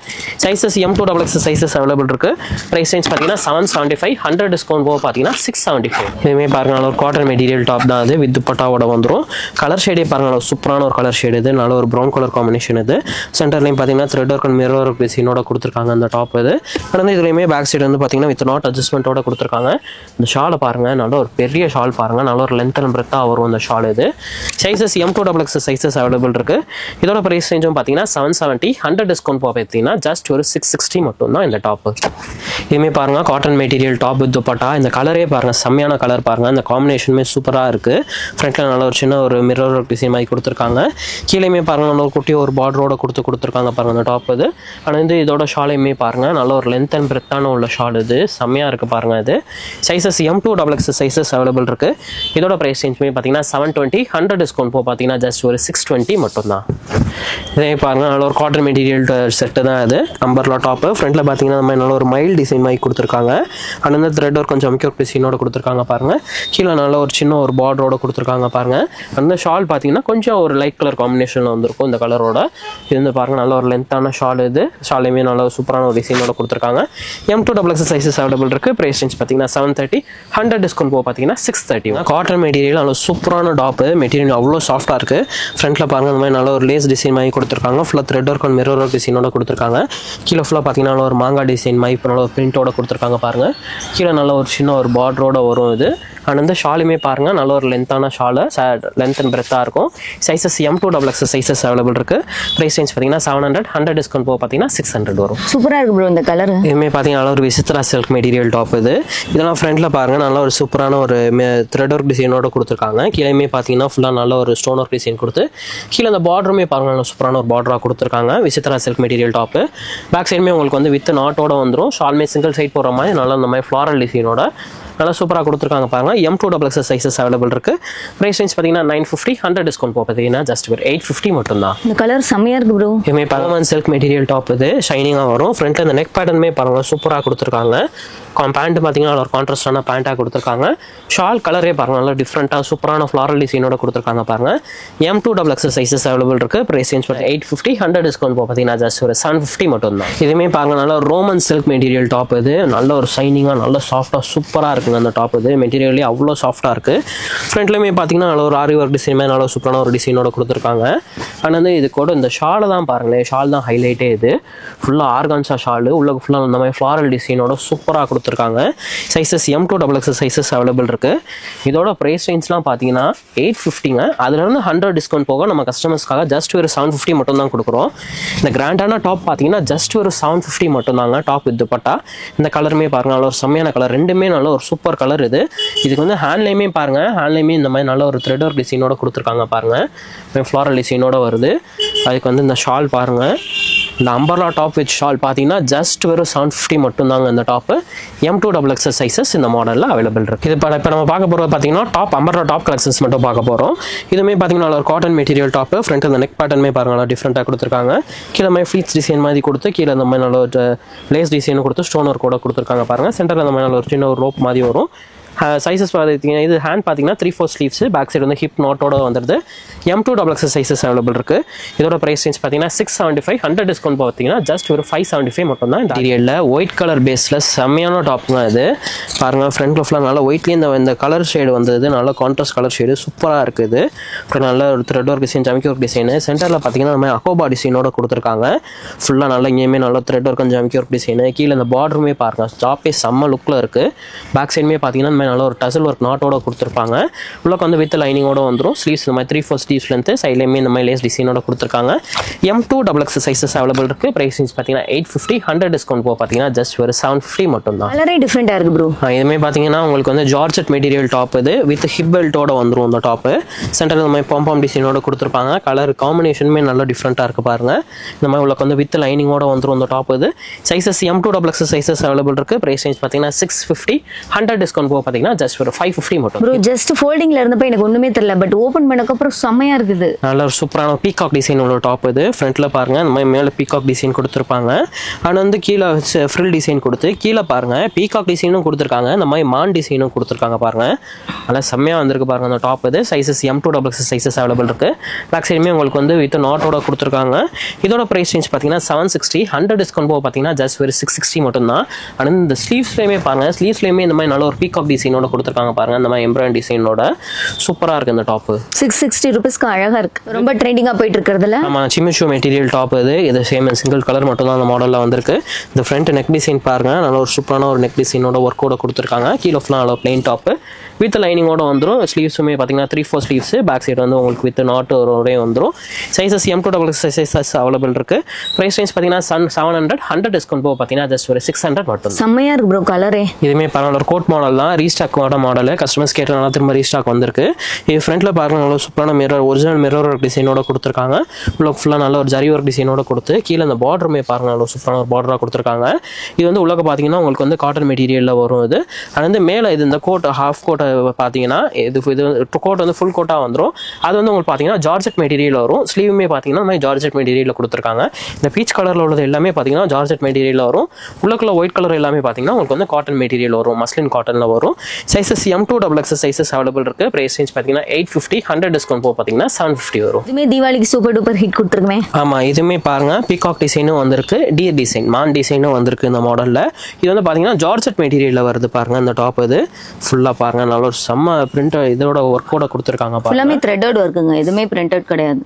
Sizes M2 XXL sizes available இருக்குது. ப்ரைஸ் ரேஞ்ச் பார்த்தீங்கன்னா 775, 100 டிஸ்கவுண்ட் போக பார்த்தீங்கன்னா 675. இதுவுமே பாருங்கள் நல்ல ஒரு காட்டன் மெட்டீரியல் டாப் தான். அது வித் துப்பட்டாவோட வந்துடும். கலர் ஷேடே பாருங்கள் சூப்பரான ஒரு கலர் ஷேடு இது. நல்ல ஒரு ப்ரௌன் கலர் காம்பினேஷன் இது. சென்டர்லையும் பார்த்தீங்கன்னா thread work and mirror work டிசைனோட கொடுத்துருக்காங்க அந்த டாப் இது. ஆனால் இதுலையுமே பேக் சைடு வந்து பார்த்தீங்கன்னா வித் நாட் அட்ஜஸ்ட்மெண்ட்டோட கொடுத்துருக்காங்க. இந்த ஷாலை பாருங்கள் நல்ல ஒரு பெரிய ஷால் பாருங்கள், நல்ல ஒரு லென்த் அண்ட் பிரெத்தாக வரும் அந்த ஷால் இது. Sizes M2 XXL sizes available இருக்குது. இதோட ப்ரைஸ் ரேஞ்சும் பார்த்தீங்கன்னா 770, 100 டிஸ்கவுண்ட் போக பார்த்தீங்கன்னா ஜஸ்ட் ஒரு 660 மட்டும் தான் இந்த டாப்பு. இதுவுமே பாருங்கள் cotton material top with dupatta. இந்த கலரே பாருங்கள் செம்மையான கலர் பாருங்கள். இந்த காம்பினேஷனுமே சூப்பராக இருக்குது. ஃப்ரண்ட்டில் நல்ல ஒரு சின்ன ஒரு மிரர் ஒர்க் டிசைன் மாதிரி கொடுத்துருக்காங்க. கீழேயுமே பாருங்கள் நல்ல ஒரு குட்டி ஒரு பார்டரோட கொடுத்துருக்காங்க பாருங்கள் அந்த டாப் இது. ஆனால் வந்து இதோட ஷாலையுமே பாருங்கள் நல்ல ஒரு லென்த் அண்ட் பிரெத்தான உள்ள ஷால் இது. செம்மையாக இருக்குது பாருங்கள் இது. Sizes M2 XXL sizes available இருக்குது. இதோட ப்ரைஸ் ரேஞ்சுமே பார்த்தீங்கன்னா 720, 100 டிஸ்கவுண்ட் போக பார்த்தீங்கன்னா ஜஸ்ட் ஒரு 620 மட்டும் தான். இதே பாருங்கள் நல்ல ஒரு காட்டன் மெட்டீரியல் செட்டு தான் இது. Umbrella top. ஃப்ரண்ட்டில் பார்த்தீங்கன்னா இந்த மாதிரி நல்ல ஒரு மைல் டிசைன் மாதிரி கொடுத்துருக்காங்க. அண்ட் வந்து த்ரெட் ஒர்க் கொஞ்சம் அமிக்கோர் டிசைனோட கொடுத்துருக்காங்க பாருங்கள். கீழே நல்ல ஒரு சின்ன ஒரு பார்டரோட கொடுத்துருக்காங்க பாருங்கள். அந்த ஷால் பார்த்தீங்கன்னா கொஞ்சம் ஒரு லைட் கலர் காம்பினேஷனில் வந்துருக்கும் இந்த கலரோட. இது வந்து பாருங்கள் நல்ல ஒரு லென்த்தான ஷால் இது. ஷாலையுமே நல்ல சூப்பரான ஒரு டிசைனோட கொடுத்துருக்காங்க. M2 XXL சைஸஸ் அவைலபிள் இருக்குது. ப்ரைஸ் ரேஞ்ச் பார்த்தீங்கன்னா 730, 100 டிஸ்கவுண்ட் போக பார்த்தீங்கன்னா 630. காட்டன் மெட்டீரியல் நல்ல சூப்பரான டாப்பு. மெட்டீரியல் அவ்வளோ சாஃப்டாக இருக்குது. ஃப்ரண்ட்டில் பாருங்கள் இந்த மாதிரி நல்ல ஒரு லேஸ் டிசைன் மாதிரி கொடுத்துருக்காங்க. ஃபுல்லாக thread work and mirror work டிசைனோட கொடுத்துருக்காங்க. கீழே ஃபுல்லாக பார்த்தீங்கன்னா ஒரு மாங்காய் டிசைன் மாதிரி இப்போ நல்ல ஒரு பிரிண்டோட கொடுத்துருக்காங்க பாருங்கள். கீழே நல்ல ஒரு சின்ன ஒரு பார்டரோட வரும் இது. அண்ட் வந்து ஷாலுமே பாருங்கள் நல்ல ஒரு லென்த்தான ஷாலு, லென்த் அண்ட் பிரெத்தாக இருக்கும். Sizes M2 XXL sizes available இருக்குது. ப்ரைஸ் ரேஞ்ச் பார்த்தீங்கன்னா 700, 100 டிஸ்கவுண்ட் போக பார்த்தீங்கன்னா 600 வரும். சூப்பராக இருக்குது ப்ரோ இந்த கலர். இதுவுமே பார்த்தீங்கன்னா ஒரு விசித்ரா சில்க் மெட்டீரியல் டாப் இது. இதெல்லாம் ஃப்ரண்ட்டில் பாருங்கள் நல்ல ஒரு சூப்பரான ஒரு த்ரெட் ஒர்க் டிசைனோட கொடுத்துருக்காங்க. கீழேயுமே பார்த்தீங்கன்னா ஃபுல்லாக நல்ல ஒரு ஸ்டோன் ஒர்க் டிசைன் கொடுத்து கீழே அந்த பார்டருமே பாருங்கள் நல்ல சூப்பரான ஒரு பார்டராக கொடுத்துருக்காங்க. Vichitra silk material top. Back சைடுமே உங்களுக்கு வந்து வித் நாட்டோட வந்துடும். ஷால்மே சிங்கிள் சைட் போகிற மாதிரி நல்லா இந்த மாதிரி ஃப்ளாரல் டிசைனோட நல்லா சூப்பராக கொடுத்துருக்காங்க பாருங்கள். M2XX சைஸஸ் அவைலபிள் இருக்குது. ப்ரைஸ் ரேஞ்ச் பார்த்தீங்கன்னா 950, 100 டிஸ்கவுண்ட் பார்த்தீங்கன்னா ஜஸ்ட் ஒரு 850 மட்டும்தான். இந்த கலர் செம்மையாக இருக்குது ப்ரோ. இதுவுமே பர்மனன்ட் சில்க் மெட்டீரியல் டாப் இது ஷைனிங்காக வரும். ஃப்ரண்ட்டில் இந்த நெக் பேட்டர்னுமே பாருங்கள் சூப்பராக கொடுத்துருக்காங்க. பேண்ட் பார்த்தீங்கன்னா ஒரு கான்ட்ராஸ்டான பேண்ட்டாக கொடுத்துருக்காங்க. ஷால் கலரே பாருங்கள் நல்லா டிஃப்ரெண்ட்டாக சூப்பரான ஃப்ளாரல் டிசைனோட கொடுத்துருக்காங்க பாருங்கள். M2XX சைஸஸ் அவைலபிள் இருக்குது. ப்ரைஸ் ரேஞ்ச் 850, 100 டிஸ்கவுண்ட் பார்த்தீங்கன்னா ஜஸ்ட் ஒரு 750 மட்டும் தான். இதுவுமே பாருங்கள் நல்லா ரோமன் சில்க் மெட்டீரியல் டாப் இது. நல்ல ஒரு ஷைனிங்காக நல்ல சாஃப்டாக சூப்பராக இருக்குங்க அந்த டாப் இது. மெட்டீரியலே அவ்வளோ சாஃப்டாக இருக்குது. ஃப்ரண்ட்லேயுமே பார்த்தீங்கன்னா நல்ல ஒரு ஆரி ஒர்க் டிசைன் மாதிரி நல்ல சூப்பரான ஒரு டிசைனோட கொடுத்துருக்காங்க. ஆனால் வந்து இது கூட இந்த ஷாலை தான் பாருங்களேன், ஷால் தான் ஹைலைட்டே. இது ஃபுல்லாக ஆர்கான்ஸா ஷாலு, உள்ள ஃபுல்லாக இந்த மாதிரி ஃப்ளாரல் டிசைனோட சூப்பராக கொடுத்துருக்காங்க. சைஸஸ் M2XX சைஸஸ் அவைலபிள் இருக்குது. இதோட ப்ரைஸ் ரேஞ்ச்லாம் பார்த்தீங்கன்னா 850ங்க. அதுலேருந்து 100 டிஸ்கவுண்ட் போக நம்ம கஸ்டமர்ஸ்க்காக ஜஸ்ட் ஒரு 750 மட்டும் தான் கொடுக்குறோம். இந்த கிராண்டான டாப் பார்த்தீங்கன்னா ஜஸ்ட் ஒரு 750 மட்டும் தாங்க. Top with dupatta. இந்த கலருமே பாருங்க நல்ல ஒரு செம்மையான கலர், ரெண்டுமே நல்ல ஒரு சூப்பர் கலர் இது. இதுக்கு வந்து ஹேண்ட்லையுமே பாருங்க, ஹேண்ட்லையுமே இந்த மாதிரி நல்ல ஒரு த்ரெட் ஒர்க் டிசைனோட கொடுத்துருக்காங்க பாருங்க. ஃப்ளாரல் டிசைனோட வருது. அதுக்கு வந்து இந்த ஷால் பாருங்க, இந்த அம்பர்லா டாப் வித் ஷால் பார்த்தீங்கன்னா ஜஸ்ட் வெறும் 750 மட்டும் தாங்க. இந்த டாப்பு M2XX சைஸஸ் இந்த மாடலில் அவைலபிள் இருக்குது. இது இப்போ நம்ம பார்க்க போகிறது பார்த்தீங்கன்னா டாப் அம்பர்லா டாப் கலெக்ஷன்ஸ் மட்டும் பார்க்க போகிறோம். இதுவுமே பார்த்தீங்கன்னா ஒரு காட்டன் மெட்டீரியல் டாப்பு. ஃப்ரண்ட் இந்த நெக் பேட்டர்னுமே பாருங்க நல்லா டிஃப்ரெண்ட்டாக கொடுத்துருக்காங்க. கீழே மாதிரி ஃப்ளீட்ஸ் டிசைன் மாதிரி கொடுத்து கீழே இந்த மாதிரி நல்ல ஒரு லேஸ் டிசைன் கொடுத்து ஸ்டோன் ஒர்க் கூட கொடுத்துருக்காங்க பாருங்க. சென்டரில் இந்த மாதிரி நல்ல ஒரு சின்ன ஒரு ரோப் மாதிரி வரும். சைஸஸ் பார்த்தீங்கன்னா இது ஹேண்ட் பார்த்தீங்கன்னா 3/4 ஸ்லீவ்ஸ், பேக் சைடு வந்து ஹிப் நோட்டோட வந்துடுது. M2XX சைஸஸ் அவைலபிள் இருக்குது. இதோட ப்ரைஸ் ரேஞ்ச் பார்த்தீங்கன்னா 675, 100 டிஸ்கவுண்ட் பார்த்தீங்கன்னா ஜஸ்ட் ஒரு 575 மட்டும் தான். இந்த மெட்டீரியலில் ஒயிட் கலர் பேஸில் செம்மையான டாப்புங்க இது. பாருங்கள் ஃப்ரண்ட் ஃபுல்லாக நல்லா ஒயிட்லேயே இந்த கலர் ஷேடு வந்தது, நல்ல கான்ட்ராஸ்ட் கலர் ஷேடு சூப்பராக இருக்குது. அப்புறம் நல்ல ஒரு த்ரெட் ஒர்க் டிசைன், ஜமிக்கி ஒர்க் டிசைனு. சென்டரில் பார்த்தீங்கன்னா நம்ம அகோபா டிசைனோட கொடுத்துருக்காங்க. ஃபுல்லாக நல்லா இங்கேயுமே நல்ல த்ரெட் ஒர்க் ஜமிக்கி ஒர்க் டிசைனு. கீழே இந்த பார்டருமே பாருங்கள் டாப்பே செம்ம லுக்கில் இருக்குது. பேக் சைடுமே பார்த்தீங்கன்னா நல்ல ஒரு டசல் ஒர்க் நாட்டோட கொடுத்துருப்பாங்க. உள்ளக்கு வந்து வித் லைனிங்கோட வந்துடும். ஸ்லீவ்ஸ் இந்த மாதிரி 3/4 ஸ்லீவ்ஸ் லென்த், சைட்லேயுமே இந்த மாதிரி லேஸ் டிசைனோட கொடுத்துருக்காங்க. M2XX சைஸஸ் அவைலபிள் இருக்குது. ப்ரைஸ் பார்த்தீங்கன்னா 850, 100 டிஸ்கவுண்ட் போக பார்த்தீங்கன்னா ஜஸ்ட் ஒரு 750 மட்டும் தான். கலரே டிஃப்ரெண்டாக இருக்குது ப்ரோ. இதுவுமே பார்த்தீங்கன்னா உங்களுக்கு வந்து ஜார்ஜெட் மெட்டீரியல் டாப் இது வித் ஹிப் பெல்ட்டோட வந்துடும். இந்த டாப்பு சென்டரில் இந்த மாதிரி பாம் டிசைனோட கொடுத்துருப்பாங்க. கலர் காம்பினேஷனுமே நல்லா டிஃப்ரெண்ட்டாக இருக்குது பாருங்க. இந்த மாதிரி உங்களுக்கு வந்து வித் லைனிங்கோட வந்துடும் இந்த டாப் இது. சைஸஸ் M2XX சைஸஸ் அவைலபிள் இருக்குது. ப்ரைஸ் ரேஞ்ச் பார்த்தீங்கன்னா 650, 100 டிஸ்கவுண்ட் போக பார்த்தீங்கன்னா ஜஸ்ட் ஒரு 550 மட்டும். ப்ரோ ஜஸ்ட் ஃபோல்டிங்ல இருந்தப்ப எனக்கு ஒண்ணுமே தெரியல, பட் ஓபன் பண்ணதுக்கு அப்புறம் செமையா இருக்குது. நல்ல ஒரு சூப்பரான பீகாக் டிசைன் உள்ள டாப் இது. ஃப்ரண்ட்ல பாருங்க இந்த மாதிரி மேலே பீகாக் டிசைன் கொடுத்துருப்பாங்க. ஆனால் வந்து கீழே ஃப்ரில் டிசைன் கொடுத்து கீழே பாருங்க பீகாக் டிசைனும் கொடுத்துருக்காங்க. இந்த மாதிரி மான் டிசைனும் கொடுத்துருக்காங்க பாருங்க. நல்லா செம்மையாக வந்திருக்கு பாருங்க அந்த டாப் இது. சைஸஸ் M2XX சைஸஸ் அவைலபிள் இருக்கு. பேக் சைடுமே உங்களுக்கு வந்து வித் நாட்டோட கொடுத்துருக்காங்க. இதோட ப்ரைஸ் ரேஞ்ச் பார்த்தீங்கன்னா 760, 100 டிஸ்கவுண்ட் போக பார்த்தீங்கன்னா ஜஸ்ட் ஒரு 660 மட்டும் தான். ஆனால் இந்த ஸ்லீவ்ஸ்லேயுமே பாருங்க, ஸ்லீவ்ஸ்லேயுமே இந்த மாதிரி நல்ல ஒரு பீகாக் டிசைனோட கொடுத்துருக்காங்க பாருங்க. இந்த மாதிரி எம்ப்ராய்டரி டிசைனோட சூப்பராக இருக்குது இந்த டாப்பு. 660 ரூபீஸ்க்கு அழகாக இருக்குது. ரொம்ப ட்ரெண்டிங்காக போயிட்டு இருக்கிறதுல. ஆமாம், சிமிச்சோ மெட்டீரியல் டாப் இது சேம் சிங்கிள் கலர் மட்டும் தான் அந்த மாடலில் வந்திருக்கு. இந்த ஃப்ரண்ட் நெக் டிசைன் பாருங்க, நல்ல ஒரு சூப்பரான ஒரு நெக் டிசைனோட ஒர்க்கோட கொடுத்துருக்காங்க. கீழே ஃபுல்லாக நல்ல பிளைன் டாப்பு வித் லைனிங்கோட வந்துடும். ஸ்லீவ்ஸுமே பார்த்தீங்கன்னா 3/4 ஸ்லீவ்ஸ், பேக் சைடு வந்து உங்களுக்கு வித் நாட்டோட வந்துடும். சைஸஸ் M2XX சைஸஸ் அவைலபிள் இருக்குது. ப்ரைஸ் ரேஞ்ச் பார்த்தீங்கன்னா 700, 100 டிஸ்கவுண்ட் போக பார்த்தீங்கன்னா ஜஸ்ட் ஒரு 600 மட்டும். செம்மையாக இருக்கு ப்ரோ கலரே. இதுவுமே பரவாயில்ல ஒரு கோட் மாடல் தான், ரீஸ்டாக் மாடல். கஸ்டமர்ஸ் கேட்டனால திரும்ப ரீஸ்டாக் வந்திருக்கு. இது ஃப்ரண்ட்டில் பாருங்க நல்ல சூப்பரான மிரர், ஒரிஜினல் மிரர் ஒர்க் டிசைனோட கொடுத்துருக்காங்க. உள்ள ஃபுல்லாக நல்ல ஒரு ஜரி ஒர்க் டிசைனோட கொடுத்து கீழே அந்த பார்டருமே பாருங்க நல்ல சூப்பரான ஒரு பார்டராக கொடுத்துருக்காங்க. இது வந்து உள்ள பார்த்தீங்கன்னா உங்களுக்கு வந்து காட்டன் மெட்டீரியலில் வரும். இது அது வந்து மேலே இது இந்த கோட் ஹாஃப் கோட்டை பார்த்தீங்கன்னா இது கோட் வந்து ஃபுல் கோட்டாக வந்துடும். அது வந்து உங்களுக்கு பார்த்தீங்கன்னா ஜார்ஜெட் மெட்டீரியல் வரும். ஸ்லீவுமே பார்த்தீங்கன்னா இந்த மாதிரி ஜார்ஜெட் மெட்டீரியலில் கொடுத்துருக்காங்க. இந்த பீச் கலரில் உள்ளது எல்லாமே பார்த்தீங்கன்னா ஜார்ஜெட் மெட்டீரியலில் வரும். உள்ளக்குள்ள ஒயிட் கலர் எல்லாமே பார்த்தீங்கன்னா உங்களுக்கு வந்து காட்டன் மெட்டீரியல் வரும், மஸ்லின் காட்டனில் வரும். சைஸஸ் M2XX சைஸஸ் அவைலபிள் இருக்குது. ப்ரைஸ் ரேஞ்ச் பார்த்தீங்கன்னா 850, 100 டிஸ்கவுண்ட் போக பார்த்தீங்கன்னா 750 வரும். இதுமே தீபாவளிக்கு சூப்பர் டூப்பர் ஹிட் கொடுத்துருக்குமே. ஆமாம், இதுவுமே பாருங்க பீகாக் டிசைனும் வந்திருக்கு, டியர் டிசைன் மான் டிசைனும் வந்திருக்கு இந்த மாடலில். இது வந்து பார்த்தீங்கன்னா ஜார்ஜெட் மெட்டீரியலில் வருது பாருங்க. இந்த டாப் இது ஃபுல்லாக பாருங்க நல்ல ஒரு செம்ம பிரிண்ட் இதோட ஒர்க்கோட கொடுத்துருக்காங்க. எல்லாமே த்ரெட்டட் ஒர்க்குங்க, எதுவுமே பிரிண்டட் கிடையாது.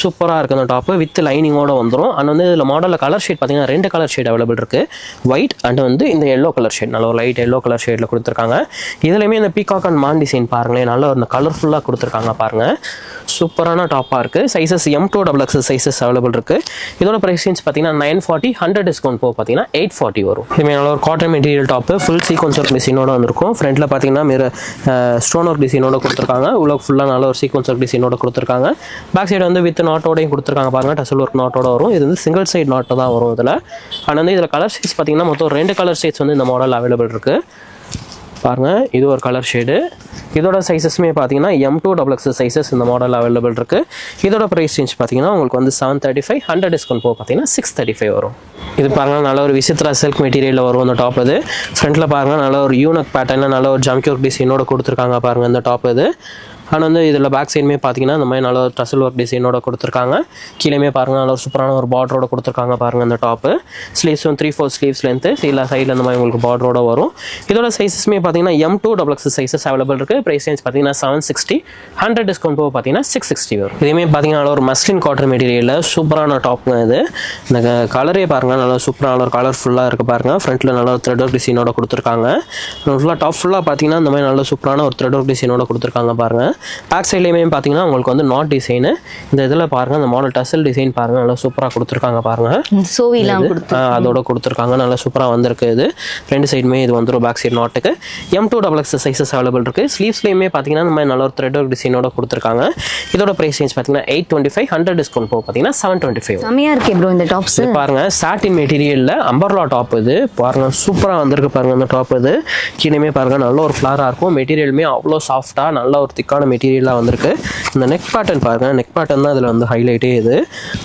சூப்பராக இருக்குது அந்த டாப்பு வித் லைனிங்கோட வந்துடும். அண்ட் வந்து இதில் மாடலில் கலர் ஷேட் பார்த்தீங்கன்னா 2 கலர் ஷேட் அவைலபிள் இருக்குது. ஒயிட் அண்ட் வந்து இந்த எல்லோ கலர் ஷேட், நல்ல ஒரு லைட் எல்லோ கலர் ஷேடில் கொடுத்துருக்காங்க. இதுலையுமே இந்த பீகாக் அண்ட் மான் டிசைன் பாருங்களேன், நல்ல ஒரு கலர்ஃபுல்லாக கொடுத்துருக்காங்க பாருங்கள். சூப்பரான டாப்பாக இருக்குது. சைஸஸ் M2XX சைஸஸ் அவைலபிள் இருக்குது. இதோட ப்ரைஸ் ரேஞ்ச் பார்த்தீங்கன்னா 940, 100 டிஸ்கவுண்ட் போக பார்த்தீங்கன்னா 840 வரும். இதுமாதிரி நல்ல ஒரு cotton material top full sequins work டிசைனோட வந்திருக்கும். ஃப்ரண்ட்டில் பார்த்தீங்கன்னா ஸ்டோன் ஒர்க் டிசைனோட கொடுத்துருக்காங்க. உள்ள ஃபுல்லாக நல்ல ஒரு சீக்வன்ஸ் ஒர்க் டிசைனோட கொடுத்துருக்காங்க. பேக் சைடு வந்து வித் நாட்டோடையும் கொடுத்துருக்காங்க பாருங்க, டசல் ஒர்க் நாட்டோட வரும். இது வந்து சிங்கிள் சைடு நாட்டை தான் வரும் இதில். ஆனால் வந்து இதில் கலர் ஷேட்ஸ் பார்த்தீங்கன்னா மொத்தம் 2 கலர் ஷேட்ஸ் வந்து இந்த மாடல் அவைலபிள் இருக்குது. பாருங்கள், இது ஒரு கலர் ஷேடு. இதோட சைஸஸ்மே பார்த்தீங்கன்னா M2 XXL சைஸஸ் இந்த மாடல் அவைலபிள் இருக்குது. இதோட ப்ரைஸ் ரேஞ்ச் பார்த்தீங்கன்னா உங்களுக்கு வந்து 735, 100 டிஸ்கவுண்ட் போக பார்த்தீங்கன்னா 635 வரும். இது பாருங்கள், நல்ல ஒரு விசித்ரா சில்க் மெட்டீரியலில் வரும் அந்த டாப். இது ஃப்ரண்ட்டில் பாருங்கள், நல்ல ஒரு யூனக் பேட்டர்னில் நல்ல ஒரு ஜம்கியோர் டிசைனோட கொடுத்துருக்காங்க பாருங்கள் இந்த டாப். இது ஆனால் வந்து இதில் பேக் சைடுமே பார்த்தீங்கன்னா இந்த மாதிரி நல்ல ஒரு டசல் ஒர்க் டிசைனோட கொடுத்துருக்காங்க. கீழேயுமே பாருங்கள், நல்ல ஒரு சூப்பரான ஒரு பார்டரோட கொடுத்துருக்காங்க பாருங்கள் இந்த டாப்பு. ஸ்லீவ்ஸும் 3/4 ஸ்லீவ்ஸ் லென்த்து, இல்லை சைடில் இந்த மாதிரி உங்களுக்கு பார்டரோட வரும். இதோட சைஸஸ்மே பார்த்தீங்கன்னா M2 XXL சைஸஸ் அவைலபிள் இருக்குது. ப்ரைஸ் ரேஞ்ச் பார்த்தீங்கன்னா 760, 100 டிஸ்கவுண்ட் போக பார்த்தீங்கன்னா 660 வரும். இதுவுமே பார்த்தீங்கன்னா நல்ல ஒரு மஸ்லின் காட்டன் மெட்டீரியலில் சூப்பரான டாப்ங்க இது. இந்த கலரே பாருங்கள், நல்லா சூப்பரான ஒரு கலர்ஃபுல்லாக இருக்குது பாருங்கள். ஃப்ரண்ட்டில் நல்ல ஒரு த்ரெட் ஒர்க் டிசைனோட கொடுத்துருக்காங்க. ஃபுல்லாக டாப் ஃபுல்லாக பார்த்தீங்கன்னா இந்த மாதிரி நல்ல சூப்பரான ஒரு த்ரெட் ஒர்க் டிசைனோட கொடுத்துருக்காங்க பாருங்கள். பேக் சைட்லேயுமே பார்த்தீங்கன்னா உங்களுக்கு வந்து நாட் டிசைனு. இந்த இதில் பாருங்கள், இந்த மாடல் டசல் டிசைன் பாருங்கள், நல்லா சூப்பராக கொடுத்துருக்காங்க பாருங்கள். சோவிலாம் அதோட கொடுத்துருக்காங்க, நல்லா சூப்பராக வந்திருக்கு. இது ரெண்டு சைடுமே இது வந்துடும் பேக் சைடு நாட்டுக்கு. M2 XXL சைஸஸ் அவைலபிள் இருக்குது. ஸ்லீவ்ஸ்லேயுமே பார்த்தீங்கன்னா இந்த மாதிரி நல்ல ஒரு த்ரெட் ஒர்க் டிசைனோட கொடுத்துருக்காங்க. இதோட ப்ரைஸ் ரேஞ்ச் பார்த்தீங்கன்னா 825, 100 டிஸ்கவுண்ட் போக பார்த்தீங்கன்னா 725. செமையாக இருக்கே ப்ரோ இந்த டாப்ஸ். பாருங்கள், சாட்டின் மெட்டீரியலில் அம்பர்லா டாப். இது பாருங்கள், சூப்பராக வந்திருக்கு பாருங்கள் இந்த டாப். இது கீழேயுமே பாருங்கள், நல்ல ஒரு ஃப்ளாராக இருக்கும். மெட்டீரியலுமே அவ்வளோ சாஃப்டாக நல்ல ஒரு திக்கான மெட்டீரியலாக வந்திருக்கு. இந்த நெக் பேட்டர்ன் பாருங்கள், நெக் பேட்டர்ன் தான் இதில் வந்து ஹைலைட்டே. இது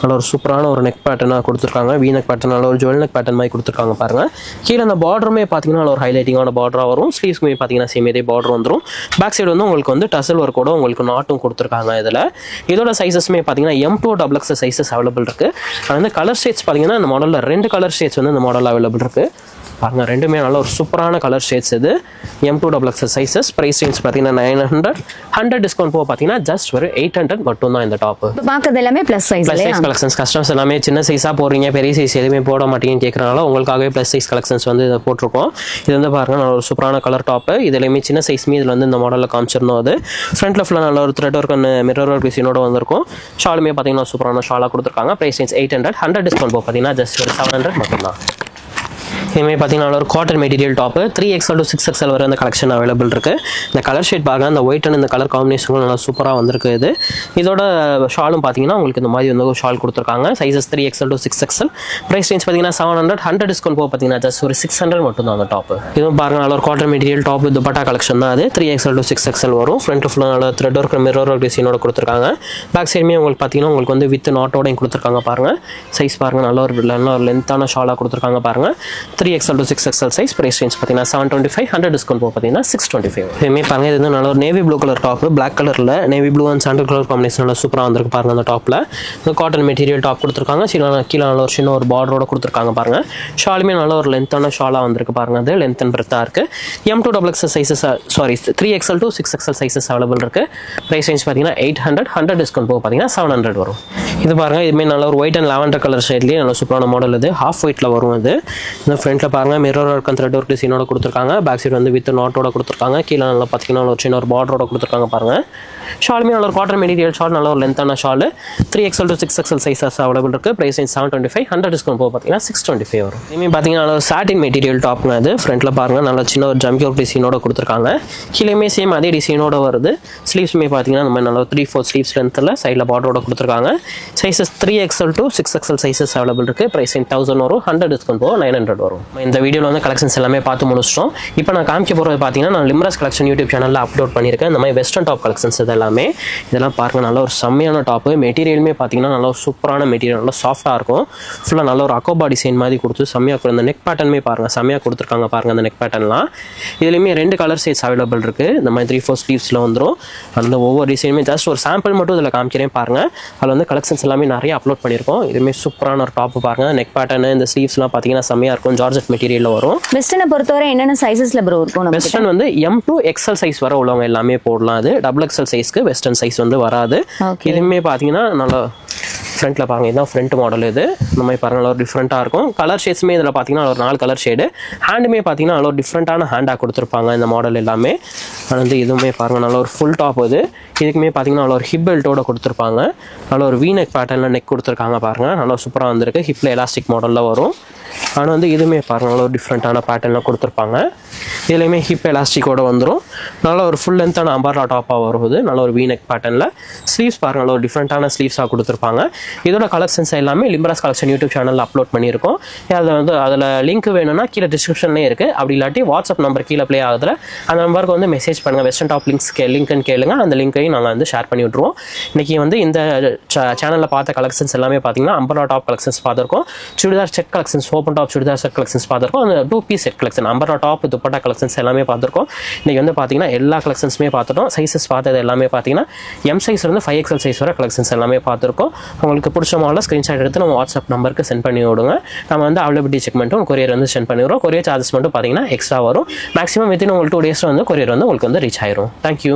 நல்ல ஒரு சூப்பரான ஒரு நெக் பேட்டர்னாக கொடுத்துருக்காங்க. வி நெக் பேட்டர்ன், நல்ல ஒரு ஜுவல் நெக் பேட்டர்ன் மாதிரி கொடுத்துருக்காங்க பாருங்கள். கீழே அந்த பார்டருமே பார்த்தீங்கன்னா நல்ல ஒரு ஹைலைட்டிங்கான பார்டராக வரும். ஸ்லீவ்ஸ்க்குமே பார்த்தீங்கன்னா சேம் இதே பார்டர் வந்துடும். பேக் சைடு வந்து உங்களுக்கு வந்து டசல் ஒர்க்கோட உங்களுக்கு நாட்டும் கொடுத்துருக்காங்க இதில். இதோட சைஸஸ்மே பார்த்தீங்கன்னா M2 XXL சைஸஸ் அவைலபிள் இருக்குது. அது வந்து கலர் ஷேட்ஸ் பார்த்தீங்கன்னா இந்த மாடலில் 2 கலர் ஷேட்ஸ் வந்து இந்த மாடலில் அவைலபிள் இருக்குது பாருங்க. ரெண்டுமே நல்ல ஒரு சூப்பரான கலர் ஷேட்ஸ். இது M2 XXL sizes. Price range பார்த்தீங்கன்னா 900, 100 டிஸ்கவுண்ட் போக பார்த்தீங்கன்னா ஜஸ்ட் ஒரு 800 மட்டும் தான் இந்த டாப். பார்க்கறது எல்லாமே ப்ளஸ் சைஸ் கலெக்ஷன்ஸ். கஸ்டமர்ஸ் எல்லாமே சின்ன சைஸாக போடுறீங்க, பெரிய சைஸ் எதுவுமே போட மாட்டீங்கன்னு கேட்குறனால உங்களுக்காகவே ப்ளஸ் சைஸ் கலெக்ஷன்ஸ் வந்து இதை போட்டிருக்கோம். இது வந்து பாருங்கள், நல்ல ஒரு சூப்பரான கலர் டாப்பு. இதுலையுமே சின்ன சைஸ்மே இதில் வந்து இந்த மாடலில் காமிச்சிருந்தோம். அது ஃப்ரண்ட்டில் ஃபுல்லாக நல்ல ஒரு thread work and mirror work டிசைனோட வந்திருக்கும். ஷாலுமே பார்த்தீங்கன்னா சூப்பரான ஷாலாக கொடுத்துருக்காங்க. ப்ரைஸ் ரேஞ்ச் 800, 100 டிஸ்கவுண்ட் போக பார்த்தீங்கன்னா ஜஸ்ட் ஒரு 700 மட்டும்தான். இதுமாதிரி பார்த்தீங்கன்னா ஒரு cotton material top 3XL to 6XL வரை அந்த கலெக்ஷன் அவைலபிள் இருக்குது. இந்த கலர் ஷேட் பாருங்கள், அந்த ஒயிட் அண்ட் இந்த கலர் காம்பினேஷனும் நல்லா சூப்பராக வந்திருக்கு. இது இதோட ஷாலும் பார்த்தீங்கன்னா உங்களுக்கு இந்த மாதிரி வந்து ஒரு ஷால் கொடுத்துருக்காங்க. Sizes 3XL to 6XL. Price range பார்த்தீங்கன்னா 700, 100 டிஸ்கவுண்ட் போக பார்த்தீங்கன்னா ஜஸ்ட் ஒரு 600 மட்டும் தான் அந்த டாப்பு. இதுவும் பாருங்கள், நல்ல ஒரு cotton material top dupatta collection தான். அது 3XL to 6XL வரும். ஃப்ரண்ட் ஃபுல்லாக நல்ல த்ரெட் ஒர்க் மிரர் ஒர்க் டிசைனோட கொடுத்துருக்காங்க. பேக் சைடுமே உங்களுக்கு பார்த்தீங்கன்னா உங்களுக்கு வந்து வித் நாட்டோடையும் கொடுத்துருக்காங்க பாருங்கள். சைஸ் பாருங்கள், நல்ல ஒரு லென்த்தான ஷாலாக கொடுத்துருக்காங்க பாருங்கள். 3XL to 6XL size. Price range பார்த்தீங்கன்னா 725, 100 டிஸ்கவுண்ட் போக பார்த்தீங்கன்னா 625. இதுவுமே பாருங்கள், இது வந்து நல்ல ஒரு navy blue colour top. Black கலரில் navy blue and sandal colour combination நல்லா சூப்பராக வந்திருக்கு பாருங்கள். அந்த டாப்பில் இந்த காட்டன் மெட்டீரியல் டாப் கொடுத்துருக்காங்க. கீழே நல்ல ஒரு சின்ன ஒரு பார்டரோட கொடுத்துருக்காங்க பாருங்கள். ஷாலுமே நல்ல ஒரு லென்த்தான ஷாலாக வந்திருக்கு பாருங்கள். அது லென்த் அண்ட் பிரெத்தாக இருக்குது. M2 XXL sizes, sorry 3XL to 6XL sizes available இருக்குது. ப்ரைஸ் ரேஞ்ச் பார்த்தீங்கன்னா 800, 100 டிஸ்கவுண்ட் போக பார்த்தீங்கன்னா 700 வரும். இது பாருங்கள், இதுமாதிரி நல்ல ஒரு ஒயிட் அண்ட் லாவெண்டர் கலர் ஷேட்லேயே நல்ல சூப்பரான மாடல். இது ஹாஃப் ஒயிட்டில் வரும். இது இந்த ஃப்ரண்ட்டில் பாருங்கள், mirror work and thread work டிசைனோட கொடுத்துருக்காங்க. பேக் சைடு வந்து வித் நாட்டோட கொடுத்துருக்காங்க. கீழே நல்லா பார்த்தீங்கன்னா ஒரு சின்ன ஒரு பார்டரோட கொடுத்துருக்காங்க பாருங்கள். ஷாலுமே நல்ல ஒரு காட்டன் மெட்டீரியல் ஷால், நல்ல ஒரு லென்த்தான shawl. 3XL to 6XL sizes available இருக்குது. ப்ரைஸ் ரேஞ்ச் 725, 100 டிஸ்கவுண்ட் போக பார்த்தீங்கன்னா 625 வரும். இதுமாதிரி பார்த்தீங்கன்னா நல்ல ஒரு சாட்டின் மெட்டீரியல் டாப்ங்க. அது ஃப்ரண்ட்டில் பாருங்கள், நல்ல சின்ன ஒரு ஜம்கியோர் டிசைனோட கொடுத்துருக்காங்க. கீழேயுமே சேம் அதே டிசைனோட வருது. ஸ்லீவ்ஸுமே பார்த்தீங்கன்னா நம்ம நல்ல 3/4 ஸ்லீவ்ஸ் லென்த்தில் சைடில் பார்டரோட கொடுத்துருக்காங்க. Sizes 3XL to 6XL sizes available இருக்குது. ப்ரைஸ் ரேஞ்ச் 1000 வரும். 100 டிஸ்கவுண்ட் போக 900 வரும். இந்த வீடியோவில் வந்து கலெக்ஷன்ஸ் எல்லாமே பார்த்து முடிச்சிட்டோம். இப்போ நான் காமிக்க போகிறது பார்த்தீங்கன்னா நான் லிம்ராஸ் கலெக்ஷன் யூடியூப் சேனலில் அப்லோட் பண்ணியிருக்கேன். இந்த மாதிரி வெஸ்டர்ன் டாப் கலெக்ஷன்ஸ் இதெல்லாம் பாருங்கள். நல்ல ஒரு செம்மையான டாப்பு. மெட்டீரியலுமே பார்த்தீங்கன்னா நல்ல ஒரு சூப்பரான மெட்டீரியல், நல்லா சாஃப்டாக இருக்கும். ஃபுல்லாக நல்ல ஒரு அக்கோபா டிசைன் மாதிரி கொடுத்து செம்மையாக இருக்கும். இந்த நெக் பேட்டர்னுமே பாருங்கள், செம்மையாக கொடுத்துருக்காங்க பாருங்கள். அந்த நெக் பேட்டர்லாம் இதுலேயுமே 2 கலர் ஷேட்ஸ் அவைலபிள் இருக்குது. இந்த மாதிரி 3/4 ஸ்லீவ்ஸில் வந்துடும். அந்த ஒவ்வொரு டிசைனுமே ஜஸ்ட் ஒரு சாம்பிள் மட்டும் இதில் காமிக்கிறேன் பாருங்கள். அதில் வந்து கலெக்ஷன்ஸ் எல்லாமே நிறைய அப்லோட் பண்ணியிருக்கோம். இதுவுமே சூப்பரான ஒரு டாப்பு பாருங்கள். நெக் பேட்டர்னு இந்த ஸ்லீவ்ஸ்லாம் பார்த்தீங்கன்னா செம்மையாக இருக்கும். ஜார்ஜெட் மெட்டீரியலில் வரும். வெஸ்டர்னை பொறுத்தவரை என்னென்ன சைஸஸ்ல ப்ரோ இருக்கும்? வெஸ்டர்ன் வந்து M2 XL சைஸ் வர உள்ளவங்க எல்லாமே போடலாம். அது XXL சைஸ்க்கு வெஸ்டர்ன் சைஸ் வந்து வராது. இதுவுமே பார்த்தீங்கன்னா நல்லா ஃப்ரண்ட்டில் பாருங்கள், இதுதான் ஃப்ரண்ட் மாடல். இது இந்த மாதிரி பாருங்கள், நல்லா ஒரு டிஃப்ரெண்ட்டாக இருக்கும். கலர் ஷேட்ஸுமே இதில் பார்த்தீங்கன்னா ஒரு 4 கலர் ஷேடு. ஹேண்டுமே பார்த்தீங்கன்னா நல்ல ஒரு டிஃப்ரெண்ட்டான ஹேண்டாக கொடுத்துருப்பாங்க இந்த மாடல் எல்லாமே. அது வந்து இதுவுமே பாருங்கள், நல்ல ஒரு ஃபுல் டாப். இது இதுக்குமே பார்த்தீங்கன்னா நல்ல ஒரு ஹிப் பெல்ட்டோட கொடுத்துருப்பாங்க. நல்ல ஒரு வீநெக் பேட்டர்னில் நெக் கொடுத்துருக்காங்க பாருங்கள். நல்லா சூப்பராக வந்திருக்கு. ஹிப்பில் எலாஸ்டிக் மாடலில் வரும். ஆனால் வந்து இதுவுமே பாருங்கள் நல்ல ஒரு டிஃப்ரெண்ட்டான பேட்டர்னில் கொடுத்துருப்பாங்க. இதுலேயுமே ஹிப் எலாஸ்டிக்கோடு வந்துடும். நல்ல ஒரு ஃபுல் லென்த்தான அம்பர்லா டாப்பாக வருது. நல்ல ஒரு வீனெக் பேட்டர்னில். ஸ்லீவ்ஸ் பாருங்கள் நல்ல ஒரு டிஃப்ரெண்ட்டான ஸ்லீவ்ஸாக கொடுத்துருப்பாங்க. இதோட கலெக்ஷன்ஸ் எல்லாமே லிம்பராஸ் கலெக்ஷன் யூடியூப் சேனலில் அப்லோட் பண்ணியிருக்கோம். அதில் லிங்க் வேணும்னா கீழே டிஸ்கிரிப்ஷன்லேயே இருக்குது. அப்படி இல்லாட்டி வாட்ஸ்அப் நம்பர் கீழே ப்ளே ஆகுதுல அந்த நம்பருக்கு வந்து மெசேஜ் பண்ணுங்கள். வெஸ்டர்ன் டாப் லிங்க்னு கேளுங்க. அந்த லிங்க்கையும் நாங்கள் வந்து ஷேர் பண்ணி விட்ருவோம். இன்றைக்கி வந்து இந்த சேனலில் பார்த்த கலெக்ஷன்ஸ் எல்லாமே பார்த்தீங்கன்னா அம்பர்லா டாப் கலெக்ஷன்ஸ் பார்த்துருக்கோம். Churidar set collections, open top churidar set collections பார்த்துருக்கோம். அந்த 2 piece set collection umbrella top dupatta collections எல்லாமே பார்த்துருக்கோம். இன்றைக்கி வந்து பார்த்தீங்கன்னா எல்லா கலெக்ஷன்ஸுமே பார்த்துட்டோம். சைஸஸ் பார்த்தது எல்லாமே பார்த்தீங்கன்னா எம் சைஸ்லேருந்து 5XL சைஸ் வரை கலெக்ஷன்ஸ் எல்லாமே பார்த்துருக்கோம். உங்களுக்கு பிடிச்ச மாடலில் ஸ்க்ரீன்ஷாட் எடுத்து நம்ம வாட்ஸ்அப் நம்பருக்கு சென்ட் பண்ணி விடுங்க. நம்ம வந்து அவைலபிலிட்டி செக் பண்ணிட்டு கொரியர் வந்து சென்ட் பண்ணிடுறோம். கொரியர் சார்ஜஸ் மட்டும் பார்த்தீங்கன்னா எக்ஸ்ட்ரா வரும். மேக்ஸிமம் வித்தின் உங்களுக்கு 2 days வந்து கொரியர் வந்து உங்களுக்கு வந்து ரீச் ஆயிரும். தேங்க்யூ.